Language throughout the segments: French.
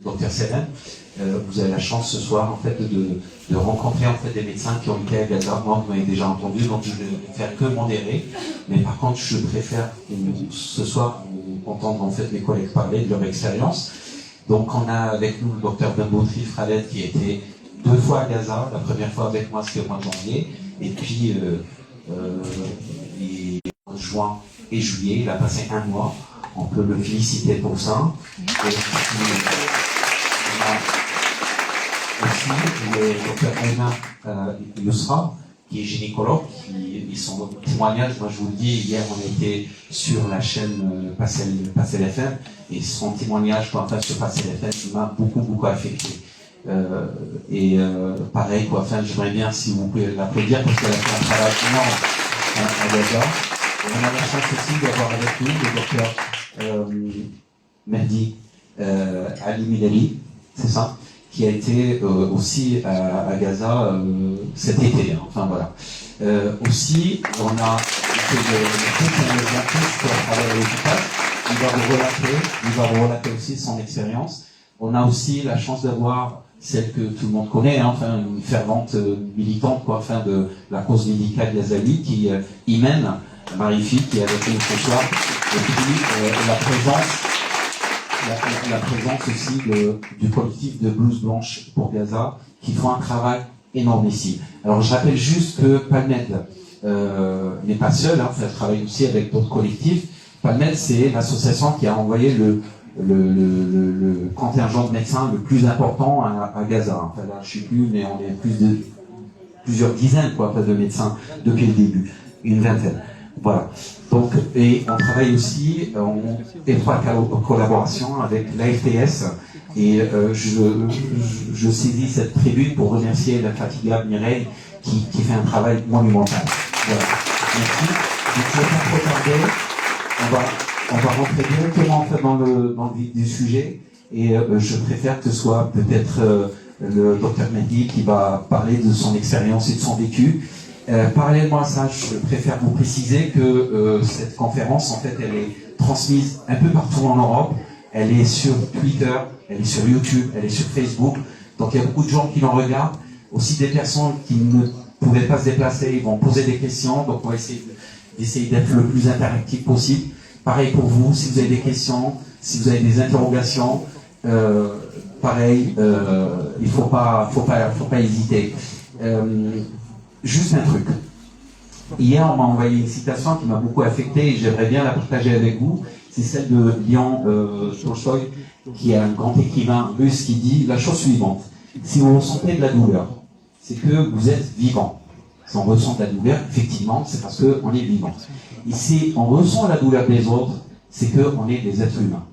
Dr Selem, vous avez la chance ce soir en fait de rencontrer en fait des médecins qui ont été à Gaza. Moi, vous m'avez déjà entendu, donc je ne vais faire que modérer. Mais par contre, je préfère ce soir entendre en fait mes collègues parler de leur expérience. Donc, on a avec nous le docteur Benboutri Fralet qui a été 2 fois à Gaza. La première fois avec moi, c'était au mois de janvier, et puis en juin et juillet, il a passé 1 mois. On peut le féliciter pour ça. Et puis, aussi le docteur Aïna Yousra, qui est gynécologue, qui son témoignage, moi je vous le dis, hier on était sur la chaîne Passel FM, et son témoignage enfin, sur Passel FM m'a beaucoup affecté. Pareil, j'aimerais bien si vous pouvez l'applaudir parce qu'elle a fait un travail énorme à Gaza. On a la chance aussi d'avoir avec nous le docteur Mehdi Ali Milali, c'est ça, qui a été aussi à Gaza cet été. Enfin voilà. Aussi, on a un dentiste qui a travaillé à l'hôpital. Il va vous relater aussi son expérience. On a aussi la chance d'avoir celle que tout le monde connaît, enfin une fervente militante de la cause médicale gazaoui, qui Imen Marifi, qui est avec nous ce soir, et puis la présence aussi du collectif de Blouse Blanche pour Gaza, qui font un travail énorme ici. Alors je rappelle juste que Palmed n'est pas seul, elle travaille aussi avec d'autres collectifs. Palmed, c'est l'association qui a envoyé le contingent de médecins le plus important à Gaza. Enfin, là, je ne sais plus, mais on est plusieurs dizaines de médecins depuis le début, une vingtaine. Voilà. Donc, et on travaille aussi en étroite collaboration avec l'AFTS, et je saisis cette tribune pour remercier la fatigable Mireille qui fait un travail monumental. Voilà. Merci. Je ne vais pas trop tarder. On va rentrer directement dans le vif du sujet, et je préfère que ce soit peut-être le docteur Mehdi qui va parler de son expérience et de son vécu. Parallèlement à ça, je préfère vous préciser que cette conférence, en fait, elle est transmise un peu partout en Europe. Elle est sur Twitter, elle est sur YouTube, elle est sur Facebook. Donc il y a beaucoup de gens qui l'en regardent. Aussi des personnes qui ne pouvaient pas se déplacer, ils vont poser des questions. Donc on va essayer d'être le plus interactif possible. Pareil pour vous, si vous avez des questions, si vous avez des interrogations, pareil, il faut pas hésiter. Juste un truc. Hier, on m'a envoyé une citation qui m'a beaucoup affecté et j'aimerais bien la partager avec vous. C'est celle de Léon Tolstoï, qui est un grand écrivain russe, qui dit la chose suivante. Si vous ressentez de la douleur, c'est que vous êtes vivant. Si on ressent de la douleur, effectivement, c'est parce qu'on est vivant. Et si on ressent la douleur des autres, c'est qu'on est des êtres humains.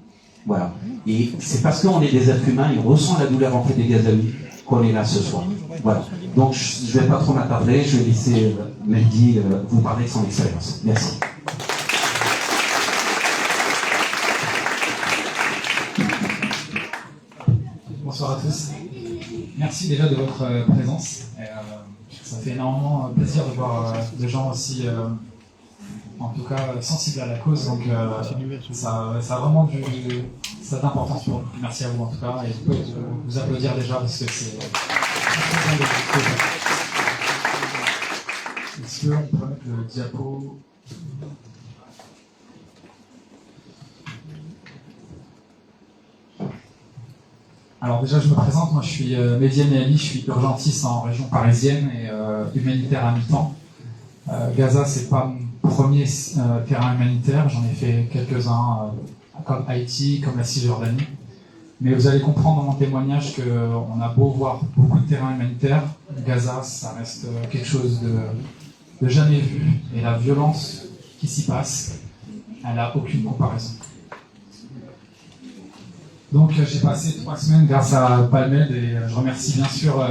Voilà. Et c'est parce qu'on est des êtres humains, et on ressent la douleur en fait des Gazaouis, qu'on est là ce soir. Voilà. Donc je ne vais pas trop m'attarder, je vais laisser Mehdi vous parler de son expérience. Merci. Bonsoir à tous. Merci déjà de votre présence. Ça fait énormément plaisir de voir des gens aussi, en tout cas, sensibles à la cause. Donc ça a vraiment cette importance pour nous. Merci à vous en tout cas. Et vous pouvez vous applaudir déjà parce que c'est très bien de vous. Est-ce qu'on peut mettre le diapo? Alors déjà, je me présente, moi je suis Mehdi Ali, je suis urgentiste en région parisienne et humanitaire à mi-temps. Gaza, c'est pas mon premier terrain humanitaire, j'en ai fait quelques-uns comme Haïti, comme la Cisjordanie. Mais vous allez comprendre dans mon témoignage qu'on a beau voir beaucoup de terrains humanitaires, Gaza, ça reste quelque chose de jamais vu. Et la violence qui s'y passe, elle n'a aucune comparaison. Donc j'ai passé 3 semaines grâce à Palmed et je remercie bien sûr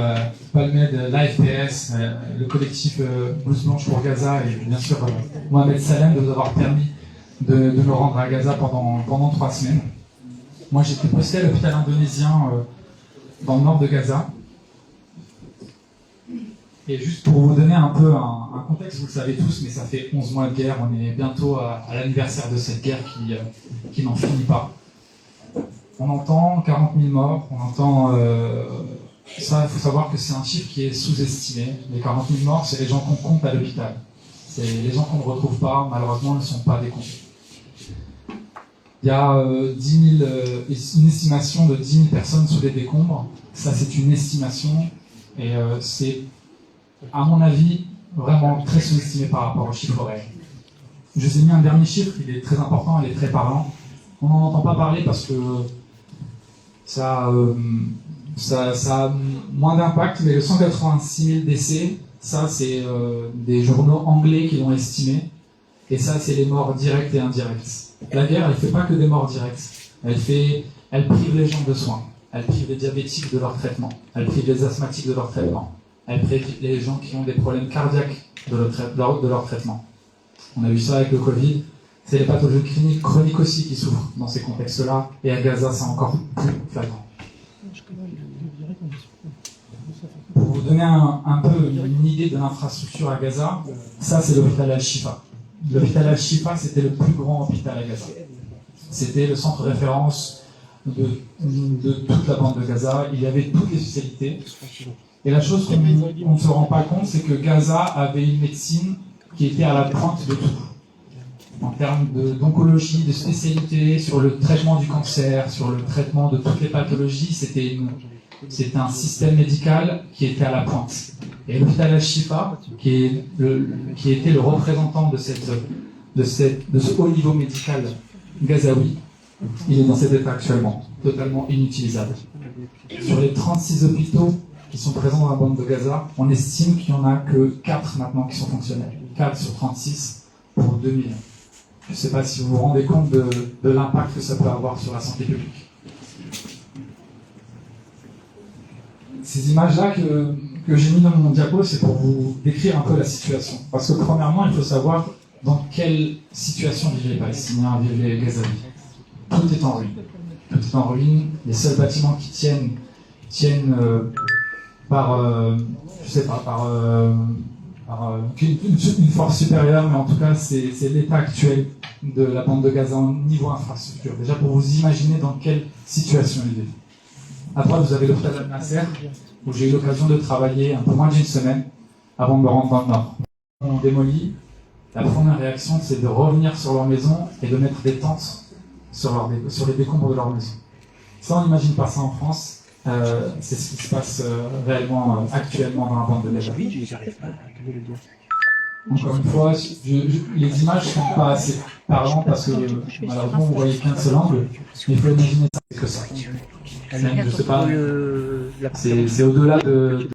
Palmed, l'AFTS, le collectif Blouse Blanche pour Gaza et bien sûr Mohamed Salem de nous avoir permis de me rendre à Gaza pendant 3 semaines. Moi j'étais posté à l'hôpital indonésien dans le nord de Gaza. Et juste pour vous donner un peu un contexte, vous le savez tous, mais ça fait 11 mois de guerre, on est bientôt à l'anniversaire de cette guerre qui n'en finit pas. On entend 40 000 morts, on entend... ça, il faut savoir que c'est un chiffre qui est sous-estimé. Les 40 000 morts, c'est les gens qu'on compte à l'hôpital. C'est les gens qu'on ne retrouve pas, malheureusement, ne sont pas décomptés. Il y a une estimation de 10 000 personnes sous les décombres. Ça, c'est une estimation. Et c'est, à mon avis, vraiment très sous-estimé par rapport aux chiffres réels. Je vous ai mis un dernier chiffre, il est très important, il est très parlant. On n'en entend pas parler parce que ça a moins d'impact, mais le 186 000 décès, ça c'est des journaux anglais qui l'ont estimé, et ça c'est les morts directes et indirectes. La guerre, elle ne fait pas que des morts directes, elle prive les gens de soins, elle prive les diabétiques de leur traitement, elle prive les asthmatiques de leur traitement, elle prive les gens qui ont des problèmes cardiaques de leur traitement. On a vu ça avec le Covid. C'est les pathologies chroniques aussi qui souffrent dans ces contextes-là. Et à Gaza, c'est encore plus flagrant. Pour vous donner un peu une idée de l'infrastructure à Gaza, ça c'est l'hôpital Al-Shifa. L'hôpital Al-Shifa, c'était le plus grand hôpital à Gaza. C'était le centre de référence de toute la bande de Gaza. Il y avait toutes les spécialités. Et la chose qu'on ne se rend pas compte, c'est que Gaza avait une médecine qui était à la pointe de tout. En termes d'oncologie, de spécialité, sur le traitement du cancer, sur le traitement de toutes les pathologies, c'était un système médical qui était à la pointe. Et l'hôpital Al-Shifa, qui était le représentant de ce haut niveau médical gazaoui, il est dans cet état actuellement, totalement inutilisable. Sur les 36 hôpitaux qui sont présents dans la bande de Gaza, on estime qu'il n'y en a que 4 maintenant qui sont fonctionnels. 4 sur 36 pour 2000. Je ne sais pas si vous vous rendez compte de l'impact que ça peut avoir sur la santé publique. Ces images-là que j'ai mis dans mon diapo, c'est pour vous décrire un peu la situation. Parce que premièrement, il faut savoir dans quelle situation vivent les Palestiniens, vivent les Gazaouis. Tout est en ruine. Tout est en ruine. Les seuls bâtiments qui tiennent par une force supérieure, mais en tout cas, c'est l'état actuel de la bande de Gaza au niveau infrastructure. Déjà, pour vous imaginer dans quelle situation il est. À droite, vous avez l'hôpital Al-Nasser, où j'ai eu l'occasion de travailler un peu moins d'une semaine avant de me rendre dans le nord. On démolit. La première réaction, c'est de revenir sur leur maison et de mettre des tentes sur les décombres de leur maison. Ça, on n'imagine pas ça en France. C'est ce qui se passe réellement actuellement dans la bande de Gaza. Encore une fois, les images ne sont pas assez parlantes parce que malheureusement vous voyez qu'un seul angle, mais il faut imaginer ça, c'est que ça. Je sais pas, c'est au-delà de